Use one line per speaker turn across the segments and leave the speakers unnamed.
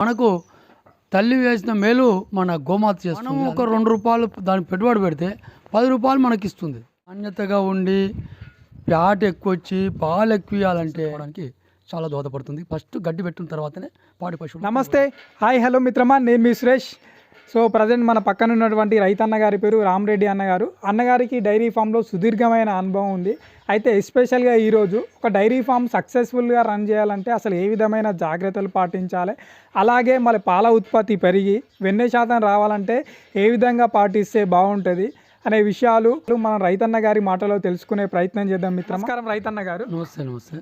మనకు తల్లి వేసిన మేలు మన గోమాత చేస్తుంది. మనం ఒక 2 రూపాయలు దానికి పెట్టుబడి పెడితే 10 రూపాయలు మనకి ఇస్తుంది. నాణ్యతగా ఉండి ప్యాట్ ఎక్కువ వచ్చి పాలు ఎక్కువ ఇవ్వాలంటే చాలా దోహదపడుతుంది. ఫస్ట్ గడ్డి పెట్టిన తర్వాతనే పాడి పశువులు.
నమస్తే, హాయ్, హలో మిత్రమా, నేను మీ సురేష్. సో ప్రజెంట్ మన పక్కన ఉన్నటువంటి రైతన్న గారి పేరు రామరెడ్డి అన్నగారు. అన్నగారికి డైరీ ఫామ్లో సుదీర్ఘమైన అనుభవం ఉంది. అయితే ఎస్పెషల్గా ఈరోజు ఒక డైరీ ఫామ్ సక్సెస్ఫుల్గా రన్ చేయాలంటే అసలు ఏ విధమైన జాగ్రత్తలు పాటించాలి, అలాగే మళ్ళీ పాల ఉత్పత్తి పెరిగి వెన్నె శాతం రావాలంటే ఏ విధంగా పాటిస్తే బాగుంటుంది అనే విషయాలు మనం రైతన్న గారి మాటలో తెలుసుకునే ప్రయత్నం చేద్దాం. నమస్కారం రైతన్న గారు.
నమస్తే. నమస్తే.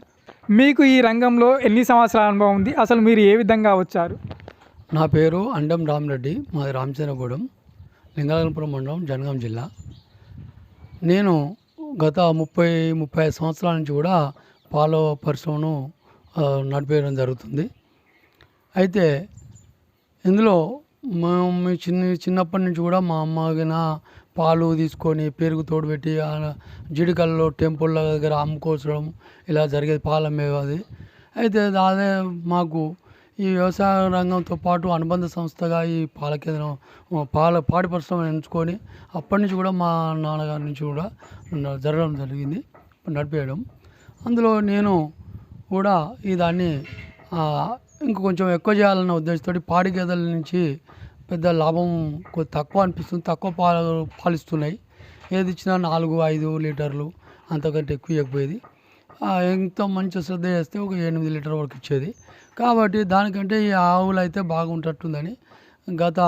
మీకు ఈ రంగంలో ఎన్ని సంవత్సరాల అనుభవం ఉంది, అసలు మీరు ఏ విధంగా వచ్చారు?
నా పేరు అండం రామరెడ్డి, మాది రామచంద్రగూడెం, లింగాలపురం మండలం, జనగాం జిల్లా. నేను గత 35 సంవత్సరాల నుంచి కూడా పాల పరిశ్రమను నడిపేయడం జరుగుతుంది. అయితే ఇందులో మేము చిన్నప్పటి నుంచి కూడా మా అమ్మగిన పాలు తీసుకొని పెరుగు తోడుపెట్టి జీడికల్లో టెంపుల్ దగ్గర అమ్ముకోవడం ఇలా జరిగేది, పాలు అమ్మేది. అయితే అదే మాకు ఈ వ్యవసాయ రంగంతో పాటు అనుబంధ సంస్థగా ఈ పాల కేంద్రం పాడి పరిశ్రమ ఎంచుకొని అప్పటి నుంచి కూడా మా నాన్నగారి నుంచి కూడా జరగడం జరిగింది, నడిపేయడం. అందులో నేను కూడా ఈ దాన్ని ఇంకా కొంచెం ఎక్కువ చేయాలన్న ఉద్దేశంతో పాడి గేదెల నుంచి పెద్ద లాభం కొద్ది తక్కువ అనిపిస్తుంది, తక్కువ పాలిస్తున్నాయి. ఏది ఇచ్చినా 4-5 లీటర్లు, అంతకంటే ఎక్కువ ఇవ్వకపోయేది. ఎంతో మంచి శ్రద్ధ చేస్తే ఒక 8 లీటర్ వరకు ఇచ్చేది. కాబట్టి దానికంటే ఈ ఆవులు అయితే బాగుంటట్టుందని గత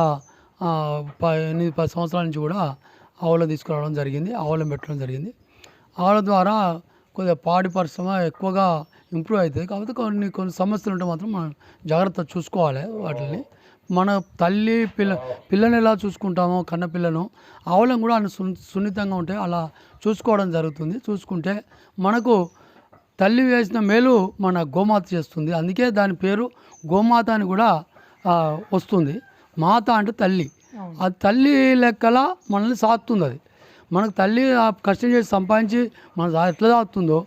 8-10 సంవత్సరాల నుంచి కూడా ఆవులు తీసుకురావడం జరిగింది, ఆవులను పెట్టడం జరిగింది. ఆవుల ద్వారా కొద్దిగా పాడి పరిశ్రమ ఎక్కువగా ఇంప్రూవ్ అవుతుంది. కాకపోతే కొన్ని సమస్యలు ఉంటే మాత్రం మనం జాగ్రత్త చూసుకోవాలి. వాటిని మన తల్లి పిల్లని ఎలా చూసుకుంటామో కన్న పిల్లను, ఆవులను కూడా సున్నితంగా ఉంటే అలా చూసుకోవడం జరుగుతుంది. చూసుకుంటే మనకు తల్లి వేసిన మేలు మన గోమాత చేస్తుంది. అందుకే దాని పేరు గోమాత అని కూడా వస్తుంది. మాత అంటే తల్లి. ఆ తల్లి లెక్కల మనల్ని సాకుతుంది. అది మనకు తల్లి కష్టం చేసి సంపాదించి మన ఎట్లా సాకుతుందో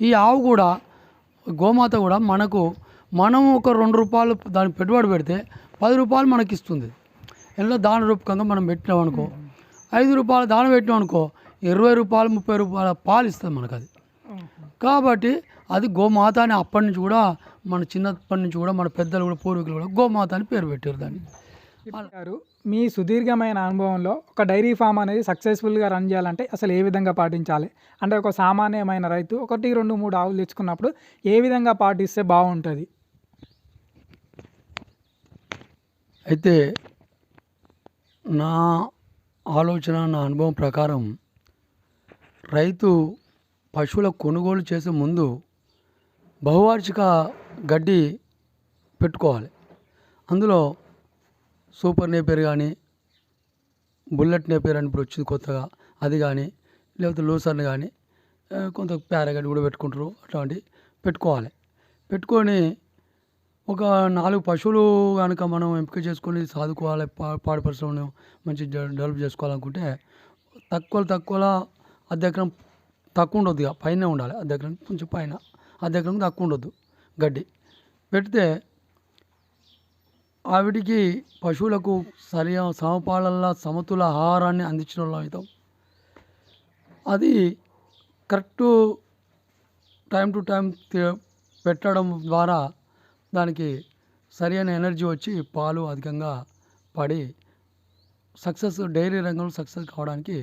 ఈ ఆవు కూడా, గోమాత కూడా మనం ఒక 2 రూపాయలు దానికి పెట్టుబడి పెడితే 10 రూపాయలు మనకి ఇస్తుంది. ఎలా దాని రూపకంగా మనం పెట్టినాం అనుకో, 5 రూపాయలు దాని పెట్టినాం అనుకో, 20 రూపాయలు 30 రూపాయల పాలు ఇస్తుంది మనకు. అది కాబట్టి అది గోమాత అని అప్పటి నుంచి కూడా మన చిన్నప్పటి నుంచి కూడా మన పెద్దలు కూడా పూర్వీకులు కూడా గోమాత అని పేరు పెట్టారు దాన్ని.
గారు, మీ సుదీర్ఘమైన అనుభవంలో ఒక డైరీ ఫామ్ అనేది సక్సెస్ఫుల్గా రన్ చేయాలంటే అసలు ఏ విధంగా పాటించాలి? అంటే ఒక సామాన్యమైన రైతు 1, 2, 3 ఆవులు తెచ్చుకున్నప్పుడు ఏ విధంగా పాటిస్తే బాగుంటుంది?
అయితే నా ఆలోచన, నా అనుభవం ప్రకారం రైతు పశువుల కొనుగోలు చేసే ముందు బహువార్షిక గడ్డి పెట్టుకోవాలి. అందులో సూపర్ నేపియర్ కానీ, బుల్లెట్ నేపియర్ అని ఇప్పుడు వచ్చింది కొత్తగా, అది కానీ, లేకపోతే లూసర్ని కానీ, కొంత ప్యారగడ్డి కూడా పెట్టుకుంటారు. అట్లాంటివి పెట్టుకోవాలి. పెట్టుకొని ఒక 4 పశువులు కనుక మనం ఎంపిక చేసుకొని సాదుకోవాలి, పాడి పరిశ్రమను మంచి డెవలప్ చేసుకోవాలనుకుంటే తక్కువలో అర్ధెకరం తక్కువ ఉండొద్దు, ఇక పైన ఉండాలి. అర్ధెకరం కొంచెం పైన, అర్ధెకరం తక్కువ ఉండొద్దు గడ్డి పెడితే ఆవిడికి పశువులకు సమపాలల్లో సమతుల ఆహారాన్ని అందించిన వాళ్ళం అవుతాం. అది కరెక్టు టైం టు టైం పెట్టడం ద్వారా దానికి సరైన ఎనర్జీ వచ్చి పాలు అధికంగా పడి డైరీ రంగంలో సక్సెస్ కావడానికి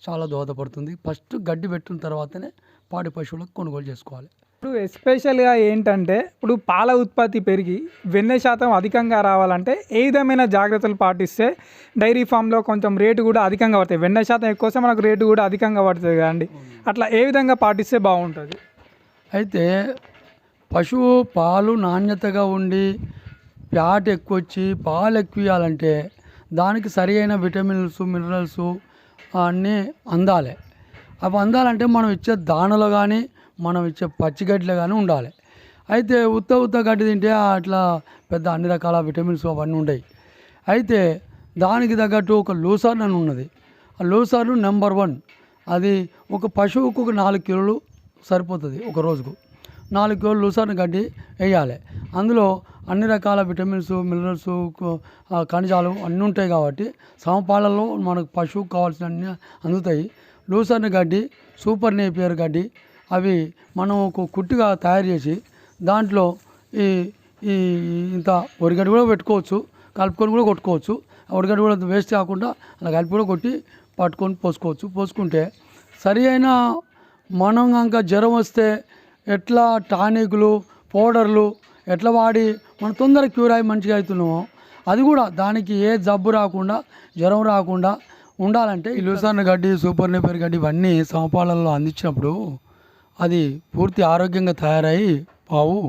చాలా దోహదపడుతుంది. ఫస్ట్ గడ్డి పెట్టిన తర్వాతనే పాడి పశువులకు కొనుగోలు చేసుకోవాలి.
ఇప్పుడు ఎస్పెషల్గా ఏంటంటే, ఇప్పుడు పాల ఉత్పత్తి పెరిగి వెన్నె శాతం అధికంగా రావాలంటే ఏ విధమైన జాగ్రత్తలు పాటిస్తే డైరీ ఫామ్లో కొంచెం రేటు కూడా అధికంగా పడుతుంది? వెన్నె శాతం ఎక్కువ వస్తే మనకు రేటు కూడా అధికంగా పడుతుంది కదండి, అట్లా ఏ విధంగా పాటిస్తే బాగుంటుంది?
అయితే పశువు పాలు నాణ్యతగా ఉండి ప్యాట్ ఎక్కువ వచ్చి పాలు ఎక్కువ ఇవ్వాలంటే దానికి సరి అయిన విటమిన్స్, మినరల్స్ అన్నీ అందాలి. అవి అందాలంటే మనం ఇచ్చే దానలో కానీ, మనం ఇచ్చే పచ్చిగడ్డలు కానీ ఉండాలి. అయితే ఉత్త గడ్డి తింటే అట్లా పెద్ద అన్ని రకాల విటమిన్స్ అవన్నీ ఉంటాయి. అయితే దానికి తగ్గట్టు ఒక లూసర్న్ అని ఉన్నది. ఆ లూసర్ను నెంబర్ 1. అది ఒక పశువుకు ఒక 4 కిలోలు సరిపోతుంది ఒక రోజుకు. 4 కిలోలు లూసర్న్ గడ్డి వేయాలి. అందులో అన్ని రకాల విటమిన్స్, మినరల్స్, ఖనిజాలు అన్నీ ఉంటాయి కాబట్టి సమపాలలో మనకు పశువుకు కావాల్సిన అన్నీ అందుతాయి. లూసర్న్ గడ్డి, సూపర్ నేపియర్ గడ్డి అవి మనం ఒక కుట్టిగా తయారు చేసి దాంట్లో ఈ ఈ ఇంత వరిగడ్డి కూడా పెట్టుకోవచ్చు, కలుపుకొని కూడా కొట్టుకోవచ్చు. వరిగడ్డి కూడా వేస్ట్ కాకుండా అలా కలిపి కూడా కొట్టి పట్టుకొని పోసుకోవచ్చు. పోసుకుంటే సరి అయిన మనం కనుక జ్వరం వస్తే ఎట్లా టానిక్లు, పౌడర్లు ఎట్లా వాడి మనం తొందరగా క్యూర్ అయ్యి మంచిగా అవుతున్నామో అది కూడా దానికి ఏ జబ్బు రాకుండా, జ్వరం రాకుండా ఉండాలంటే ఈ లూసర్న్ గడ్డి, సూపర్ నేపియర్ గడ్డి ఇవన్నీ సమపాలల్లో అందించినప్పుడు అది పూర్తి ఆరోగ్యంగా తయారయ్యి ఆవు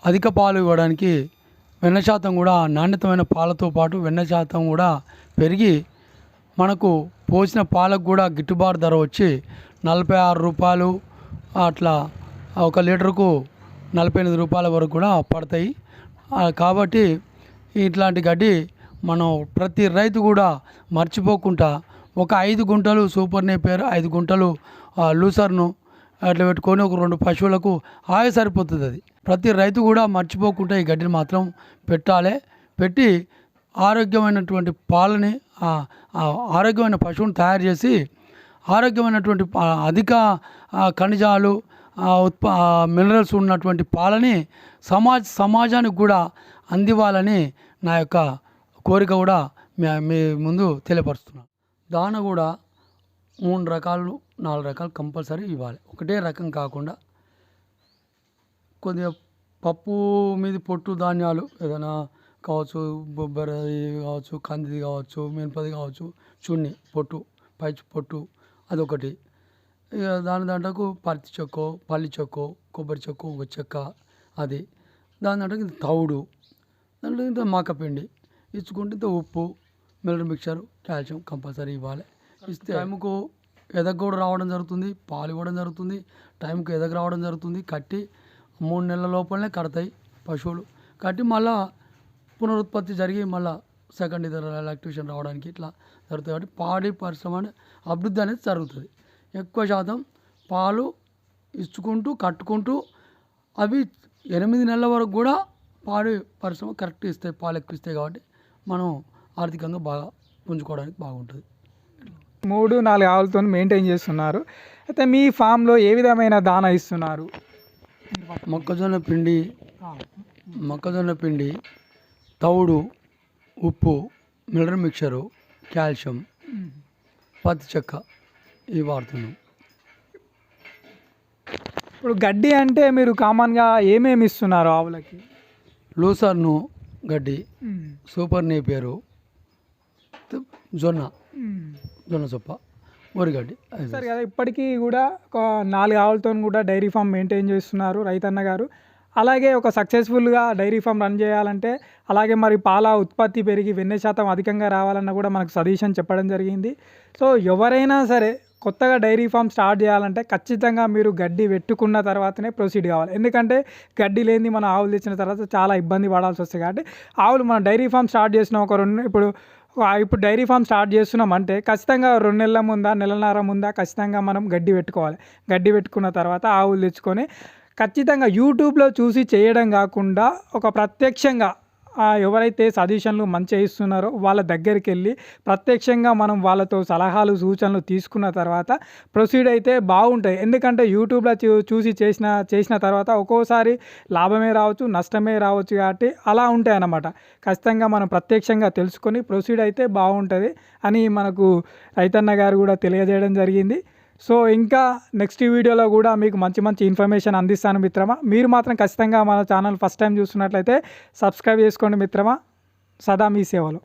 అధిక పాలు ఇవ్వడానికి వెన్న శాతం కూడా నాణ్యతమైన పాలతో పాటు వెన్న శాతం కూడా పెరిగి మనకు పోసిన పాలకు కూడా గిట్టుబాటు ధర వచ్చి 46 రూపాయలు అట్లా 1 లీటర్కు 48 రూపాయల వరకు కూడా పడతాయి. కాబట్టి ఇట్లాంటి గడ్డి మనం ప్రతి రైతు కూడా మర్చిపోకుండా ఒక 5 గుంటలు సూపర్ నేపియర్, 5 గుంటలు లూసర్ను అట్లా పెట్టుకొని ఒక 2 పశువులకు హాయి సరిపోతుంది. అది ప్రతి రైతు కూడా మర్చిపోకుండా ఈ గడ్డిని మాత్రం పెట్టాలి. పెట్టి ఆరోగ్యమైనటువంటి పాలని, ఆరోగ్యమైన పశువుని తయారు చేసి ఆరోగ్యమైనటువంటి అధిక ఖనిజాలు, మినరల్స్ ఉన్నటువంటి పాలని సమాజానికి కూడా అందివ్వాలని నా యొక్క కోరిక కూడా మీ ముందు తెలియపరుస్తున్నాను. దాన కూడా 3 రకాలు 4 రకాలు కంపల్సరీ ఇవ్వాలి. ఒకటే రకం కాకుండా కొద్దిగా పప్పు మీద పొట్టు ధాన్యాలు ఏదైనా కావచ్చు, బొబ్బరి కావచ్చు, కందిది కావచ్చు, మినపది కావచ్చు, చున్ని పొట్టు, పై పొట్టు అదొకటి. ఇక దాంట్లోకి పత్తి చెక్కో, పల్లి చెక్కో, కొబ్బరి చెక్కో, ఒక చెక్క అది. దాంట్లోకి తవుడు, దాంట్లో ఇంత మాకపిండి ఇచ్చుకుంటే ఇంత ఉప్పు, మినరల్ మిక్చర్, కాల్షియం కంపల్సరీ ఇవ్వాలి. ఇస్తే టైంకు ఎదగ కూడా రావడం జరుగుతుంది, పాలు ఇవ్వడం జరుగుతుంది, టైంకు ఎదగ రావడం జరుగుతుంది. కట్టి 3 నెలల లోపలనే కడతాయి పశువులు. కట్టి మళ్ళా పునరుత్పత్తి జరిగి మళ్ళీ సెకండ్ ఇతర లాక్టేషన్ రావడానికి ఇట్లా జరుగుతుంది. కాబట్టి పాడి పరిశ్రమ అభివృద్ధి అనేది జరుగుతుంది. ఎక్కువ శాతం పాలు ఇచ్చుకుంటూ కట్టుకుంటూ అవి 8 నెలల వరకు కూడా పాడి పరిశ్రమ కరెక్ట్ ఇస్తాయి, పాలు ఎక్కువ ఇస్తాయి. కాబట్టి మనం ఆర్థికంగా బాగా పుంజుకోవడానికి బాగుంటుంది.
3-4 ఆవులతో మెయింటైన్ చేస్తున్నారు. అయితే మీ ఫామ్లో ఏ విధమైన దానా ఇస్తున్నారు?
మొక్కజొన్న పిండి, తవుడు, ఉప్పు, మినరల్ మిక్చరు, కాల్షియం, పత్తి చెక్క ఇవి వాడుతున్నాం.
ఇప్పుడు గడ్డి అంటే మీరు కామన్గా ఏమేమి ఇస్తున్నారు ఆవులకి?
లూసర్ను గడ్డి, సూపర్ నేపియరు, జొన్న సొప్ప, వరిగడ్డి.
సరే కదా, ఇప్పటికీ కూడా ఒక 4 ఆవులతో కూడా డైరీ ఫామ్ మెయింటైన్ చేస్తున్నారు రైతన్న గారు. అలాగే ఒక సక్సెస్ఫుల్గా డైరీ ఫామ్ రన్ చేయాలంటే, అలాగే మరి పాల ఉత్పత్తి పెరిగి వెన్న శాతం అధికంగా రావాలన్నా కూడా మనకు సజెషన్ చెప్పడం జరిగింది. సో ఎవరైనా సరే కొత్తగా డైరీ ఫామ్ స్టార్ట్ చేయాలంటే ఖచ్చితంగా మీరు గడ్డి పెట్టుకున్న తర్వాతనే ప్రొసీడ్ కావాలి. ఎందుకంటే గడ్డి లేని మన ఆవులు తెచ్చిన తర్వాత చాలా ఇబ్బంది పడాల్సి వస్తుంది. కాబట్టి ఆవులు మన డైరీ ఫామ్ స్టార్ట్ చేసిన ఇప్పుడు డైరీ ఫామ్ స్టార్ట్ చేస్తున్నామంటే ఖచ్చితంగా 2 నెలల ముందా, నెలన్నర ముందా ఖచ్చితంగా మనం గడ్డి పెట్టుకోవాలి. గడ్డి పెట్టుకున్న తర్వాత ఆవులు తెచ్చుకొని ఖచ్చితంగా యూట్యూబ్లో చూసి చేయడం కాకుండా ఒక ప్రత్యక్షంగా ఎవరైతే సజెషన్లు మంచిగా ఇస్తున్నారో వాళ్ళ దగ్గరికి వెళ్ళి ప్రత్యక్షంగా మనం వాళ్ళతో సలహాలు, సూచనలు తీసుకున్న తర్వాత ప్రొసీడ్ అయితే బాగుంటాయి. ఎందుకంటే యూట్యూబ్లో చూసి చేసిన తర్వాత ఒక్కోసారి లాభమే రావచ్చు, నష్టమే రావచ్చు. కాబట్టి అలా ఉంటాయి అన్నమాట. ఖచ్చితంగా మనం ప్రత్యక్షంగా తెలుసుకొని ప్రొసీడ్ అయితే బాగుంటుంది అని మనకు రైతన్న గారు కూడా తెలియజేయడం జరిగింది. సో ఇంకా నెక్స్ట్ వీడియోలో కూడా మీకు మంచి ఇన్ఫర్మేషన్ అందిస్తాను మిత్రమా. మీరు మాత్రం ఖచ్చితంగా మన ఛానల్ ఫస్ట్ టైం చూస్తున్నట్లయితే సబ్స్క్రైబ్ చేసుకోండి మిత్రమా. సదా మీ సేవలో.